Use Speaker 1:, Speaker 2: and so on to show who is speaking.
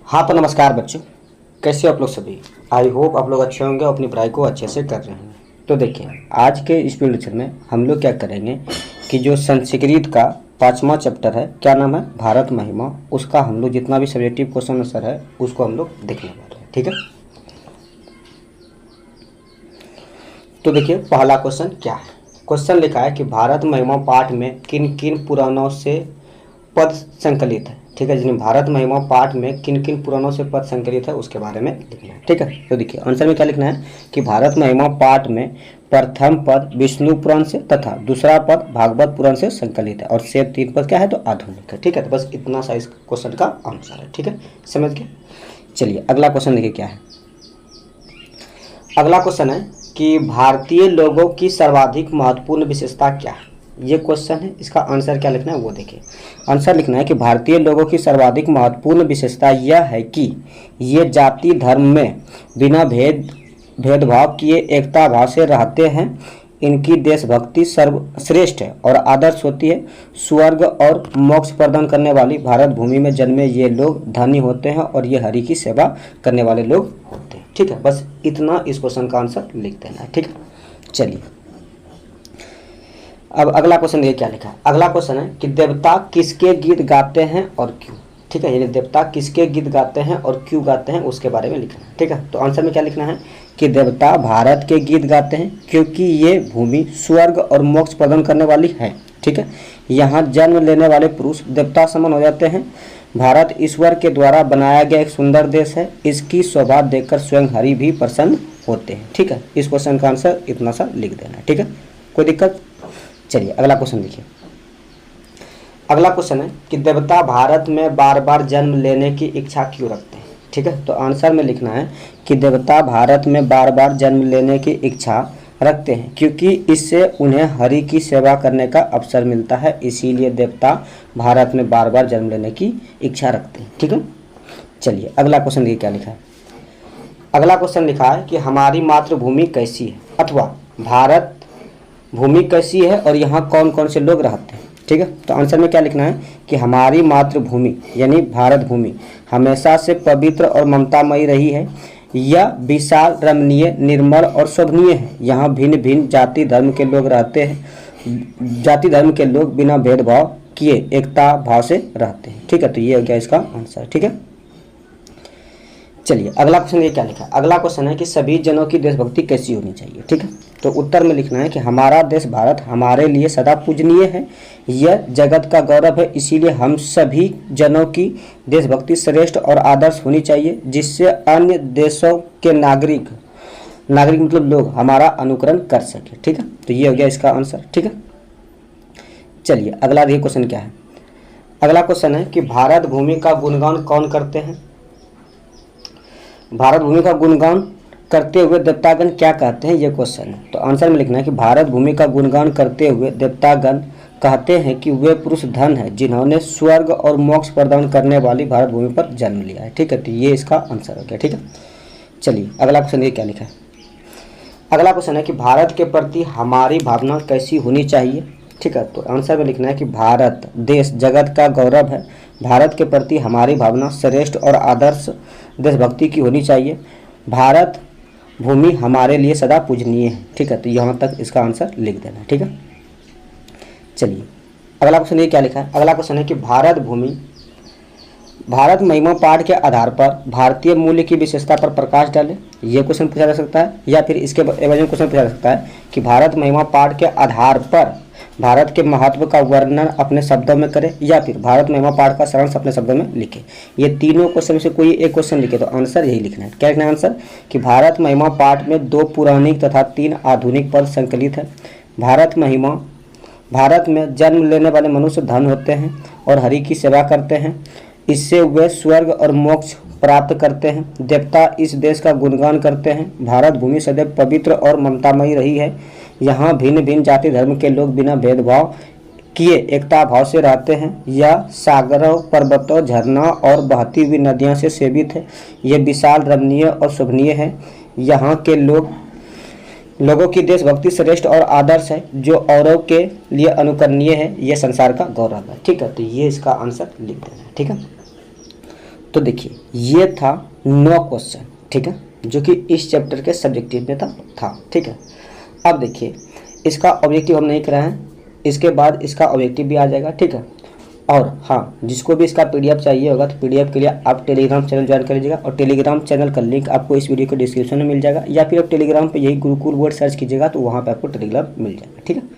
Speaker 1: हाँ तो नमस्कार बच्चों, कैसे हो आप लोग सभी। आई होप आप लोग अच्छे होंगे और अपनी पढ़ाई को अच्छे से कर रहे हैं। तो देखिए, आज के इस वीडियो लेक्चर में हम लोग क्या करेंगे कि जो संस्कृत का 5वां चैप्टर है, क्या नाम है, भारत महिमा, उसका हम लोग जितना भी सब्जेक्टिव क्वेश्चन आंसर है उसको हम लोग देखने वाले हैं। ठीक है, तो देखिए पहला क्वेश्चन क्या है। क्वेश्चन लिखा है कि भारत महिमा पाठ में किन किन पुराणों से पद संकलित है। ठीक है, जिन्हें भारत महिमा पाठ में किन किन पुराणों से पद संकलित है उसके बारे में लिखना है। ठीक है, तो देखिए आंसर में क्या लिखना है कि भारत महिमा पाठ में प्रथम पद विष्णु पुराण से तथा दूसरा पद भागवत पुराण से संकलित है और शेष 3 पद क्या है तो आधुनिक है। ठीक है, तो बस इतना सा इस क्वेश्चन का आंसर है। ठीक है, समझ गए। चलिए अगला क्वेश्चन देखिए क्या है। अगला क्वेश्चन है कि भारतीय लोगों की सर्वाधिक महत्वपूर्ण विशेषता क्या है। ये क्वेश्चन है, इसका आंसर क्या लिखना है वो देखिए। आंसर लिखना है कि भारतीय लोगों की सर्वाधिक महत्वपूर्ण विशेषता यह है कि ये जाति धर्म में बिना भेदभाव किए एकता भाव से रहते हैं। इनकी देशभक्ति सर्वश्रेष्ठ है और आदर्श होती है। स्वर्ग और मोक्ष प्रदान करने वाली भारत भूमि में जन्मे ये लोग धनी होते हैं और ये हरि की सेवा करने वाले लोग होते हैं। ठीक है, बस इतना इस क्वेश्चन का आंसर लिख देना है। ठीक है, चलिए अब अगला क्वेश्चन ये क्या लिखा है। अगला क्वेश्चन है कि देवता किसके गीत गाते हैं और क्यों। ठीक है, यानी देवता किसके गीत गाते हैं और क्यों गाते हैं उसके बारे में लिखना है। ठीक है, तो आंसर में क्या लिखना है कि देवता भारत के गीत गाते हैं क्योंकि ये भूमि स्वर्ग और मोक्ष प्रदान करने वाली है। ठीक है, यहाँ जन्म लेने वाले पुरुष देवता समान हो जाते हैं। भारत ईश्वर के द्वारा बनाया गया एक सुंदर देश है। इसकी शोभा देखकर स्वयं हरि भी प्रसन्न होते हैं। ठीक है, इस क्वेश्चन का आंसर इतना सा लिख देना है। ठीक है, कोई दिक्कत। चलिए अगला क्वेश्चन देखिए। अगला क्वेश्चन है कि देवता भारत में बार बार जन्म लेने की इच्छा क्यों रखते हैं। ठीक है, तो आंसर में लिखना है कि देवता भारत में बार बार जन्म लेने की इच्छा रखते हैं क्योंकि इससे उन्हें हरि की सेवा करने का अवसर मिलता है। इसीलिए देवता भारत में बार बार जन्म लेने की इच्छा रखते हैं। ठीक है, चलिए अगला क्वेश्चन देखिए क्या लिखा है। अगला क्वेश्चन लिखा है कि हमारी मातृभूमि कैसी है अथवा भारत भूमि कैसी है और यहाँ कौन कौन से लोग रहते हैं। ठीक है, तो आंसर में क्या लिखना है कि हमारी मातृभूमि यानी भारत भूमि हमेशा से पवित्र और ममतामयी रही है। यह विशाल, रमणीय, निर्मल और शोभनीय है। यहाँ भिन्न भिन्न जाति धर्म के लोग रहते हैं। जाति धर्म के लोग बिना भेदभाव किए एकता भाव से रहते हैं। ठीक है, तो ये हो गया इसका आंसर। ठीक है, चलिए अगला क्वेश्चन ये क्या लिखा है। अगला क्वेश्चन है कि सभी जनों की देशभक्ति कैसी होनी चाहिए। ठीक है, तो उत्तर में लिखना है कि हमारा देश भारत हमारे लिए सदा पूजनीय है। यह जगत का गौरव है। इसीलिए हम सभी जनों की देशभक्ति श्रेष्ठ और आदर्श होनी चाहिए जिससे अन्य देशों के नागरिक मतलब लोग हमारा अनुकरण कर सके। ठीक है, तो ये हो गया इसका आंसर। ठीक है, चलिए अगला देखिए क्वेश्चन क्या है। अगला क्वेश्चन है कि भारत भूमि का गुणगान कौन करते हैं। भारत भूमि का गुणगान करते हुए देवतागण क्या कहते हैं, ये क्वेश्चन है। तो आंसर में लिखना है कि भारत भूमि का गुणगान करते हुए देवतागण कहते हैं कि वे पुरुष धन है जिन्होंने स्वर्ग और मोक्ष प्रदान करने वाली भारत भूमि पर जन्म लिया है। ठीक है, तो ये इसका आंसर हो गया। ठीक है, चलिए अगला क्वेश्चन ये क्या लिखा है। अगला क्वेश्चन है कि भारत के प्रति हमारी भावना कैसी होनी चाहिए। ठीक है, तो आंसर में लिखना है कि भारत देश जगत का गौरव है। भारत के प्रति हमारी भावना श्रेष्ठ और आदर्श देशभक्ति की होनी चाहिए। भारत भूमि हमारे लिए सदा पूजनीय है। ठीक है, तो यहाँ तक इसका आंसर लिख देना है। ठीक है, चलिए अगला क्वेश्चन ये क्या लिखा है। अगला क्वेश्चन है कि भारत महिमा पाठ के आधार पर भारतीय मूल्य की विशेषता पर प्रकाश डालें। ये क्वेश्चन पूछा जा सकता है या फिर इसके एवज में क्वेश्चन पूछा जा सकता है कि भारत महिमा पाठ के आधार पर भारत के महत्व का वर्णन अपने शब्दों में करें या फिर भारत महिमा पाठ का सारांश अपने शब्दों में लिखें। ये तीनों क्वेश्चन से कोई एक क्वेश्चन लिखे तो आंसर यही लिखना है। क्या लिखना है आंसर कि भारत महिमा पाठ में 2 पौराणिक तथा 3 आधुनिक पद संकलित है। भारत में जन्म लेने वाले मनुष्य धन होते हैं और हरि की सेवा करते हैं। इससे वे स्वर्ग और मोक्ष प्राप्त करते हैं। देवता इस देश का गुणगान करते हैं। भारत भूमि सदैव पवित्र और ममतामयी रही है। यहाँ भिन्न भिन्न जाति धर्म के लोग बिना भेदभाव किए एकता भाव से रहते हैं। यह सागरों, पर्वतों, झरना और बहती हुई नदियों से सेवित है। यह विशाल, रमणीय और शोभनीय है। यहाँ के लोगों की देशभक्ति श्रेष्ठ और आदर्श है जो औरों के लिए अनुकरणीय है। यह संसार का गौरव है। ठीक है, तो ये इसका आंसर लिख देना है। ठीक है, तो देखिए ये था 9 क्वेश्चन, ठीक है, जो कि इस चैप्टर के सब्जेक्टिव में था, ठीक है। अब देखिए इसका ऑब्जेक्टिव हम नहीं कराए हैं, इसके बाद इसका ऑब्जेक्टिव भी आ जाएगा, ठीक है। और हाँ, जिसको भी इसका पीडीएफ चाहिए होगा तो पीडीएफ के लिए आप टेलीग्राम चैनल ज्वाइन कर लीजिएगा, और टेलीग्राम चैनल का लिंक आपको इस वीडियो के डिस्क्रिप्शन में मिल जाएगा, या फिर आप टेलीग्राम पे यही गुरुकुल वर्ड सर्च कीजिएगा तो वहाँ पे आपको टेलीग्राम मिल जाएगा, ठीक है।